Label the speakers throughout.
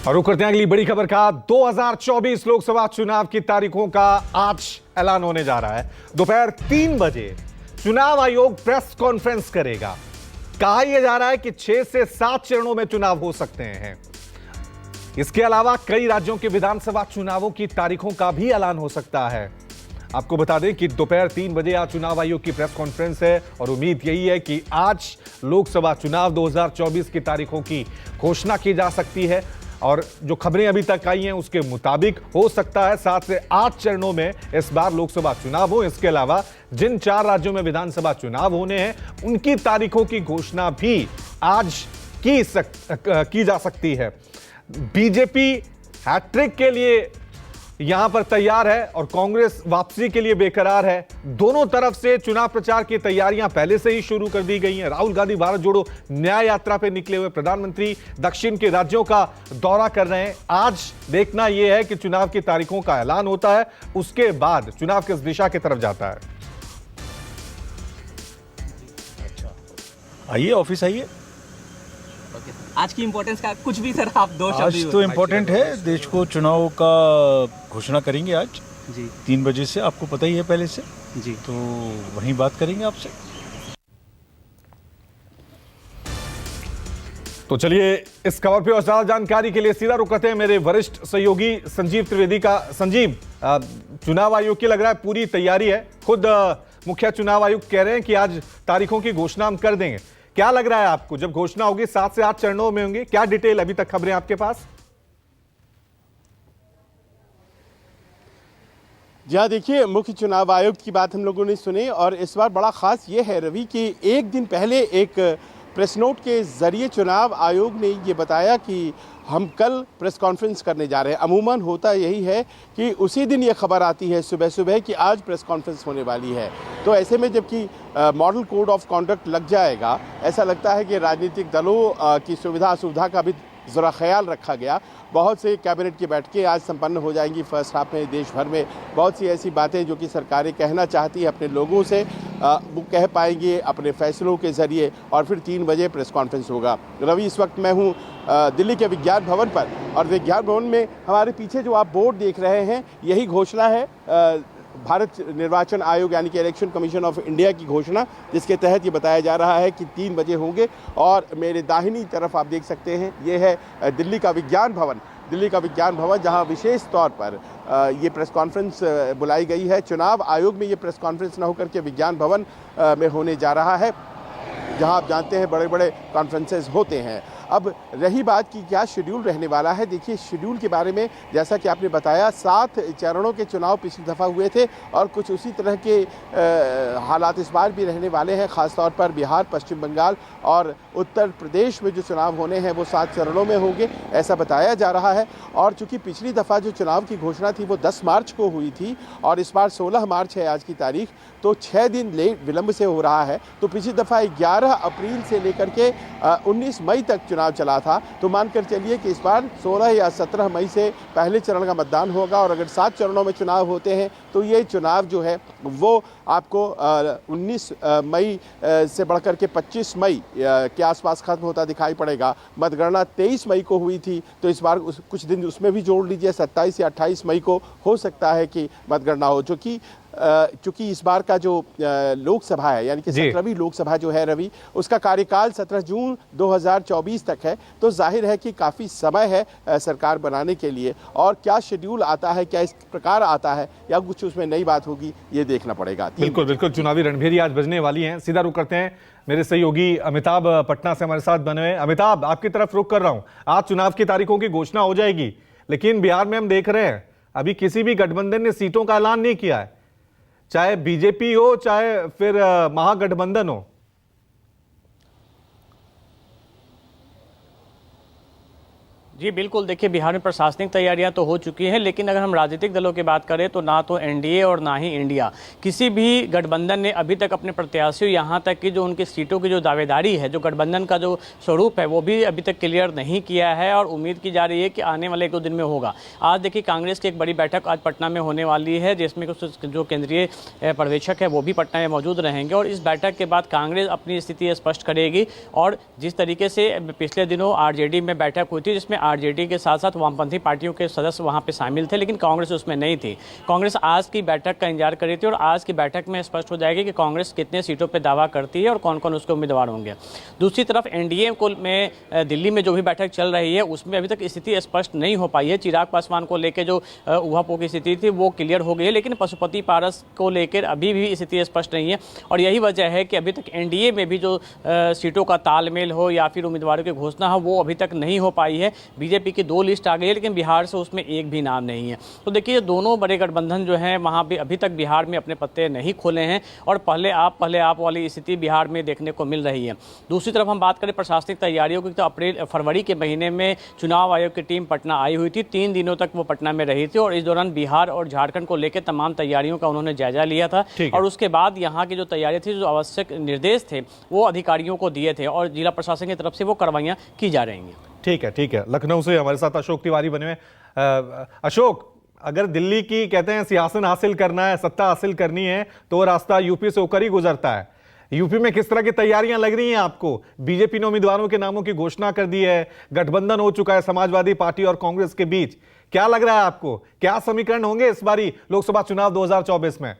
Speaker 1: और रुक करते हैं अगली बड़ी खबर का। 2024 लोकसभा चुनाव की तारीखों का आज ऐलान होने जा रहा है। दोपहर 3 बजे चुनाव आयोग प्रेस कॉन्फ्रेंस करेगा। कहा यह जा रहा है कि 6 से 7 चरणों में चुनाव हो सकते हैं। इसके अलावा कई राज्यों के विधानसभा चुनावों की तारीखों का भी ऐलान हो सकता है। आपको बता दें कि दोपहर 3 बजे आज चुनाव आयोग की प्रेस कॉन्फ्रेंस है और उम्मीद यही है कि आज लोकसभा चुनाव 2024 की तारीखों की घोषणा की जा सकती है। और जो खबरें अभी तक आई हैं उसके मुताबिक हो सकता है 7 से 8 चरणों में इस बार लोकसभा चुनाव हो। इसके अलावा जिन 4 राज्यों में विधानसभा चुनाव होने हैं उनकी तारीखों की घोषणा भी आज की जा सकती है। बीजेपी हैट्रिक के लिए यहां पर तैयार है और कांग्रेस वापसी के लिए बेकरार है। दोनों तरफ से चुनाव प्रचार की तैयारियां पहले से ही शुरू कर दी गई हैं। राहुल गांधी भारत जोड़ो न्याय यात्रा पर निकले हुए प्रधानमंत्री दक्षिण के राज्यों का दौरा कर रहे हैं। आज देखना यह है कि चुनाव की तारीखों का ऐलान होता है, उसके बाद चुनाव किस दिशा की तरफ जाता है।
Speaker 2: आइए ऑफिस आइए।
Speaker 3: आज की इंपॉर्टेंस का कुछ भी सर आप दो शब्द।
Speaker 2: आज तो इम्पोर्टेंट है, देश को चुनाव का घोषणा करेंगे आज
Speaker 3: जी
Speaker 2: 3 बजे से, आपको पता ही है पहले से
Speaker 3: जी,
Speaker 2: तो वहीं बात करेंगे आपसे।
Speaker 1: तो चलिए इस खबर पे और ज्यादा जानकारी के लिए सीधा रुक करते हैं मेरे वरिष्ठ सहयोगी संजीव त्रिवेदी का। संजीव, चुनाव आयोग की लग रहा है पूरी तैयारी है। खुद मुख्य चुनाव आयुक्त कह रहे हैं कि आज तारीखों की घोषणा हम कर देंगे। क्या लग रहा है आपको, जब घोषणा होगी 7 से 8 चरणों में होंगे, क्या डिटेल अभी तक खबरें आपके पास?
Speaker 4: जी हाँ, देखिए मुख्य चुनाव आयुक्त की बात हम लोगों ने सुनी और इस बार बड़ा खास ये है रवि कि एक दिन पहले एक प्रेस नोट के जरिए चुनाव आयोग ने ये बताया कि हम कल प्रेस कॉन्फ्रेंस करने जा रहे हैं। अमूमन होता यही है कि उसी दिन ये खबर आती है सुबह सुबह कि आज प्रेस कॉन्फ्रेंस होने वाली है। तो ऐसे में जबकि मॉडल कोड ऑफ कॉन्डक्ट लग जाएगा, ऐसा लगता है कि राजनीतिक दलों की सुविधा असुविधा का भी ज़रा ख्याल रखा गया। बहुत से कैबिनेट की बैठकें आज संपन्न हो जाएंगी फर्स्ट हाफ में। देश भर में बहुत सी ऐसी बातें जो कि सरकारें कहना चाहती है अपने लोगों से, वो कह पाएंगे अपने फैसलों के ज़रिए और फिर 3 बजे प्रेस कॉन्फ्रेंस होगा। रवि, इस वक्त मैं हूँ दिल्ली के विज्ञान भवन पर और विज्ञान भवन में हमारे पीछे जो आप बोर्ड देख रहे हैं यही घोषणा है भारत निर्वाचन आयोग यानी कि इलेक्शन कमीशन ऑफ इंडिया की घोषणा, जिसके तहत ये बताया जा रहा है कि 3 बजे होंगे। और मेरे दाहिनी तरफ आप देख सकते हैं ये है दिल्ली का विज्ञान भवन। दिल्ली का विज्ञान भवन जहां विशेष तौर पर ये प्रेस कॉन्फ्रेंस बुलाई गई है। चुनाव आयोग में ये प्रेस कॉन्फ्रेंस न होकर के विज्ञान भवन में होने जा रहा है, जहां आप जानते हैं बड़े बड़े कॉन्फ्रेंसेस होते हैं। अब रही बात कि क्या शेड्यूल रहने वाला है, देखिए शेड्यूल के बारे में जैसा कि आपने बताया 7 चरणों के चुनाव पिछली दफ़ा हुए थे और कुछ उसी तरह के हालात इस बार भी रहने वाले हैं। ख़ासतौर पर बिहार, पश्चिम बंगाल और उत्तर प्रदेश में जो चुनाव होने हैं वो 7 चरणों में होंगे, ऐसा बताया जा रहा है। और चूँकि पिछली दफ़ा जो चुनाव की घोषणा थी वो 10 मार्च को हुई थी और इस बार 16 मार्च है आज की तारीख, तो 6 दिन विलम्ब से हो रहा है। तो पिछली दफ़ा 11 अप्रैल से लेकर के 19 मई तक चुनाव चला था। तो मानकर चलिए कि इस बार 16 या 17 मई से पहले चरण का मतदान होगा और अगर 7 चरणों में चुनाव होते हैं तो ये चुनाव जो है वो आपको 19 मई से बढ़कर के 25 मई के आसपास खत्म होता दिखाई पड़ेगा। मतगणना 23 मई को हुई थी, तो इस बार कुछ दिन उसमें भी जोड़ लीजिए, 27 या 28 मई को हो सकता है कि मतगणना हो। जो कि चूंकि इस बार का जो लोकसभा है यानी कि 17वीं लोकसभा जो है रवि, उसका कार्यकाल 17 जून 2024 तक है। तो जाहिर है कि काफ़ी समय है सरकार बनाने के लिए। और क्या शेड्यूल आता है, क्या इस प्रकार आता है या कुछ उसमें नई बात होगी, ये देखना पड़ेगा।
Speaker 1: बिल्कुल बिल्कुल, चुनावी रणभेरी आज बजने वाली हैं। सीधा रुक करते हैं, मेरे सहयोगी अमिताभ पटना से हमारे साथ बने हुए। अमिताभ, आपकी तरफ रुक कर रहा हूं। आज चुनाव की तारीखों की घोषणा हो जाएगी, लेकिन बिहार में हम देख रहे हैं अभी किसी भी गठबंधन ने सीटों का ऐलान नहीं किया है, चाहे बीजेपी हो चाहे फिर महागठबंधन हो।
Speaker 3: जी बिल्कुल, देखिए बिहार में प्रशासनिक तैयारियां तो हो चुकी हैं, लेकिन अगर हम राजनीतिक दलों की बात करें तो ना तो एनडीए और ना ही इंडिया, किसी भी गठबंधन ने अभी तक अपने प्रत्याशियों यहाँ तक कि जो उनकी सीटों की जो दावेदारी है, जो गठबंधन का जो स्वरूप है वो भी अभी तक क्लियर नहीं किया है और उम्मीद की जा रही है कि आने वाले 1-2 दिन में होगा। आज देखिए कांग्रेस की एक बड़ी बैठक आज पटना में होने वाली है, जिसमें कुछ जो केंद्रीय पर्यवेक्षक है वो भी पटना में मौजूद रहेंगे और इस बैठक के बाद कांग्रेस अपनी स्थिति स्पष्ट करेगी। और जिस तरीके से पिछले दिनों आरजेडी में बैठक हुई थी जिसमें आरजेडी के साथ साथ वामपंथी पार्टियों के सदस्य वहाँ पे शामिल थे, लेकिन कांग्रेस उसमें नहीं थी। कांग्रेस आज की बैठक का इंतजार कर रही थी और आज की बैठक में स्पष्ट हो जाएगी कि कांग्रेस कितने सीटों पर दावा करती है और कौन कौन उसके उम्मीदवार होंगे। दूसरी तरफ एनडीए को में दिल्ली में जो भी बैठक चल रही है उसमें अभी तक स्थिति स्पष्ट नहीं हो पाई है। चिराग पासवान को लेकर जो उहापोह की स्थिति थी वो क्लियर हो गई है, लेकिन पशुपति पारस को लेकर अभी भी स्थिति स्पष्ट नहीं है और यही वजह है कि अभी तक एनडीए में भी जो सीटों का तालमेल हो या फिर उम्मीदवारों की घोषणा हो वो अभी तक नहीं हो पाई है। बीजेपी की 2 लिस्ट आ गई है, लेकिन बिहार से उसमें एक भी नाम नहीं है। तो देखिए, दोनों बड़े गठबंधन जो हैं वहाँ भी अभी तक बिहार में अपने पत्ते नहीं खोले हैं और पहले आप वाली स्थिति बिहार में देखने को मिल रही है। दूसरी तरफ हम बात करें प्रशासनिक तैयारियों की, तो फरवरी के महीने में चुनाव आयोग की टीम पटना आई हुई थी। 3 दिनों तक वो पटना में रही थी और इस दौरान बिहार और झारखंड को लेकर तमाम तैयारियों का उन्होंने जायजा लिया था और उसके बाद यहाँ की जो तैयारी थी, जो आवश्यक निर्देश थे वो अधिकारियों को दिए थे और जिला प्रशासन की तरफ से वो कार्रवाइयाँ की जा रही हैं।
Speaker 1: ठीक है। लखनऊ से हमारे साथ अशोक तिवारी बने हुए। अशोक, अगर दिल्ली की कहते हैं सियासन हासिल करना है, सत्ता हासिल करनी है, तो रास्ता यूपी से होकर ही गुजरता है। यूपी में किस तरह की तैयारियां लग रही हैं आपको? बीजेपी ने उम्मीदवारों के नामों की घोषणा कर दी है, गठबंधन हो चुका है समाजवादी पार्टी और कांग्रेस के बीच। क्या लग रहा है आपको, क्या समीकरण होंगे इस बारी लोकसभा चुनाव 2024 में?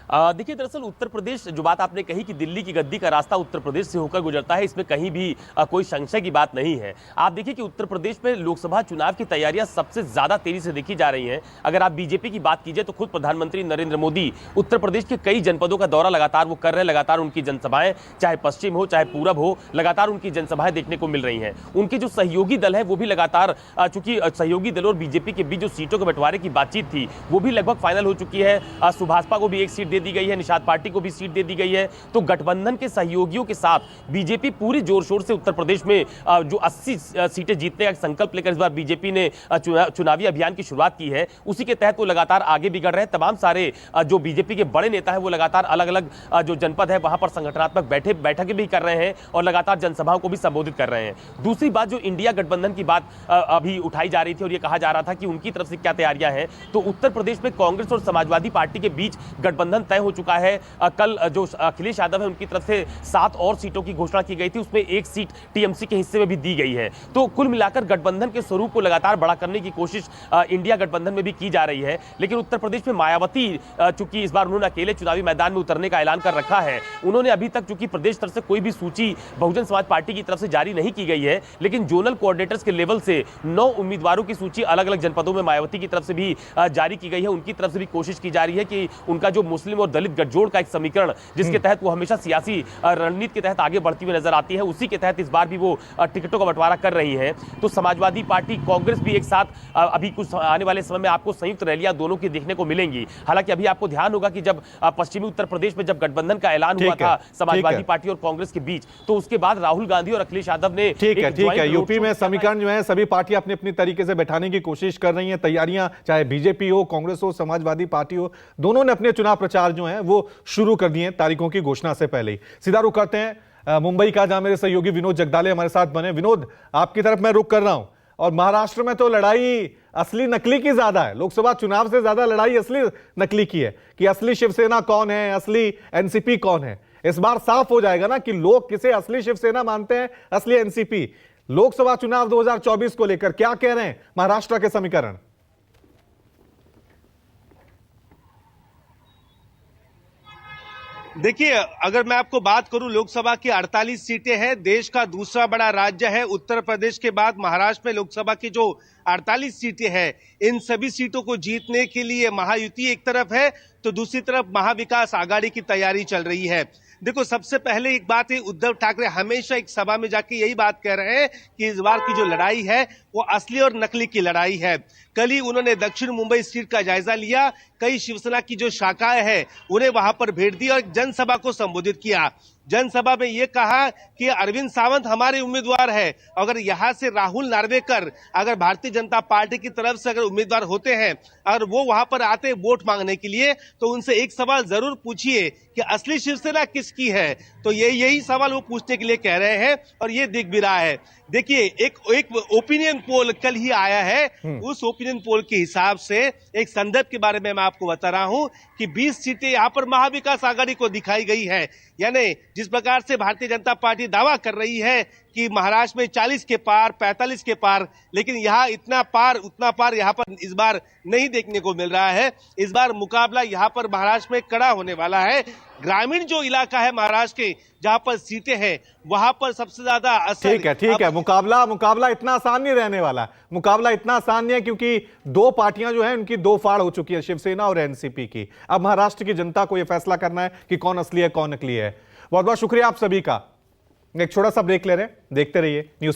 Speaker 5: देखिए, दरअसल उत्तर प्रदेश, जो बात आपने कही कि दिल्ली की गद्दी का रास्ता उत्तर प्रदेश से होकर गुजरता है, इसमें कहीं भी कोई संशय की बात नहीं है। आप देखिए कि उत्तर प्रदेश में लोकसभा चुनाव की तैयारियां सबसे ज्यादा तेजी से देखी जा रही हैं। अगर आप बीजेपी की बात कीजिए तो खुद प्रधानमंत्री नरेंद्र मोदी उत्तर प्रदेश के कई जनपदों का दौरा लगातार वो कर रहे हैं। लगातार उनकी जनसभाएं, चाहे पश्चिम हो चाहे पूरब हो, लगातार उनकी जनसभाएं देखने को मिल रही हैं। उनके जो सहयोगी दल है वो भी लगातार, चूंकि सहयोगी दल और बीजेपी के बीच जो सीटों के बंटवारे की बातचीत थी वो भी लगभग फाइनल हो चुकी है। सुभाषपा को भी एक सीट दे दी गई है, निषाद पार्टी को भी सीट दे दी गई है। तो गठबंधन के सहयोगियों के साथ बीजेपी पूरी जोर शोर से उत्तर प्रदेश में जो 80 सीटें जीतने का संकल्प लेकर इस बार बीजेपी ने चुनावी अभियान की शुरुआत की है, उसी के तहत वो लगातार आगे भी बढ़ रहे हैं। तमाम सारे जो बीजेपी के बड़े नेता हैं वो लगातार अलग अलग जो जनपद है वहां पर संगठनात्मक बैठकें भी कर रहे हैं और लगातार जनसभाओं को भी संबोधित कर रहे हैं। दूसरी बात, जो इंडिया गठबंधन की बात अभी उठाई जा रही थी और ये कहा जा रहा था कि उनकी तरफ से क्या तैयारियां हैं, तो उत्तर प्रदेश में कांग्रेस और समाजवादी पार्टी के बीच गठबंधन तय हो चुका है। कल जो अखिलेश यादव है उनकी तरफ से 7 और सीटों की घोषणा की गई थी, उसमें 1 सीट टीएमसी के हिस्से में भी दी गई है। तो कुल मिलाकर गठबंधन के स्वरूप को लगातार बड़ा करने की कोशिश इंडिया गठबंधन में भी की जा रही है। लेकिन उत्तर प्रदेश में मायावती, चूंकि इस बार उन्होंने अकेले चुनावी मैदान में उतरने का ऐलान कर रखा है, उन्होंने अभी तक चूंकि प्रदेश स्तर से कोई भी सूची बहुजन समाज पार्टी की तरफ से जारी नहीं की गई है, लेकिन जोनल कोऑर्डिनेटर्स के लेवल से 9 उम्मीदवारों की सूची अलग अलग जनपदों में मायावती की तरफ से भी जारी की गई है। उनकी तरफ से भी कोशिश की जा रही है कि उनका जो मुस्लिम और दलित गठजोड़ का एक समीकरण, जिसके तहत वो हमेशा सियासी रणनीति के तहत आगे बढ़ती हुई नजर आती है, उसी के तहत इस बार भी वो टिकटों का बंटवारा कर रही है। तो समाजवादी पार्टी, कांग्रेस भी एक साथ अभी कुछ आने वाले समय में आपको संयुक्त रैलियां दोनों की देखने को मिलेंगी। हालांकि अभी आपको ध्यान होगा कि जब पश्चिमी उत्तर प्रदेश में जब गठबंधन का ऐलान हुआ था समाजवादी पार्टी और कांग्रेस के बीच, तो उसके बाद राहुल गांधी और अखिलेश यादव ने
Speaker 1: ठीक है यूपी में समीकरण जो है सभी पार्टियां अपनी अपनी तरीके से बैठाने की कोशिश कर रही हैं। तैयारियां, चाहे बीजेपी हो, कांग्रेस हो, समाजवादी पार्टी हो, दोनों ने अपने चुनाव प्रचार जो है वो शुरू कर दिए तारीखों की घोषणा से पहले ही। सीधा रुख करते हैं मुंबई का, जहां मेरे सहयोगी विनोद जगदाले हमारे साथ बने। विनोद, आपकी तरफ मैं रुख कर रहा हूं, और महाराष्ट्र में तो लड़ाई असली नकली की ज्यादा है, लोकसभा चुनाव से ज्यादा लड़ाई असली नकली की है कि असली शिवसेना कौन है, असली एनसीपी कौन है। इस बार साफ हो जाएगा ना कि लोग किसे असली शिवसेना मानते हैं, असली एनसीपी। लोकसभा चुनाव 2024 को लेकर क्या कह रहे हैं महाराष्ट्र के समीकरण?
Speaker 6: देखिए, अगर मैं आपको बात करूं, लोकसभा की 48 सीटें हैं, देश का दूसरा बड़ा राज्य है। उत्तर प्रदेश के बाद महाराष्ट्र में लोकसभा की जो 48 सीटें हैं, इन सभी सीटों को जीतने के लिए महायुति एक तरफ है तो दूसरी तरफ महाविकास आघाड़ी की तैयारी चल रही है। देखो, सबसे पहले एक बात है, उद्धव ठाकरे हमेशा एक सभा में जाके यही बात कह रहे हैं कि इस बार की जो लड़ाई है वो असली और नकली की लड़ाई है। कल ही उन्होंने दक्षिण मुंबई सीट का जायजा लिया, कई शिवसेना की जो शाखाएं हैं उन्हें वहां पर भेंट दी और जनसभा को संबोधित किया। जनसभा में यह कहा कि अरविंद सावंत हमारे उम्मीदवार है, अगर यहां से राहुल नार्वेकर अगर भारतीय जनता पार्टी की तरफ से अगर उम्मीदवार होते हैं, अगर वो वहां पर आते वोट मांगने के लिए, तो उनसे एक सवाल जरूर पूछिए कि असली शिवसेना किसकी है। तो यही सवाल वो पूछने के लिए कह रहे हैं और ये दिख भी रहा है। देखिए, एक ओपिनियन पोल कल ही आया है, उस ओपिनियन पोल के हिसाब से एक संदर्भ के बारे में मैं आपको बता रहा हूं कि 20 सीटें यहां पर महाविकास आघाड़ी को दिखाई गई है। यानी जिस प्रकार से भारतीय जनता पार्टी दावा कर रही है कि महाराष्ट्र में 40 के पार, 45 के पार, लेकिन यहाँ इतना पार उतना पार यहाँ पर इस बार नहीं देखने को मिल रहा है। इस बार मुकाबला यहाँ पर महाराष्ट्र में कड़ा होने वाला है। ग्रामीण जो इलाका है महाराष्ट्र के, जहां पर सीटें हैं, वहां पर सबसे ज्यादा असर।
Speaker 1: ठीक है। मुकाबला इतना आसान नहीं रहने वाला। मुकाबला इतना आसान नहीं है क्योंकि दो पार्टियां जो हैं उनकी दो फाड़ हो चुकी है, शिवसेना और एनसीपी की। अब महाराष्ट्र की जनता को यह फैसला करना है कि कौन असली है कौन नकली है। बहुत बहुत शुक्रिया आप सभी का। एक छोटा सा ब्रेक ले रहे हैं, देखते रहिए न्यूज।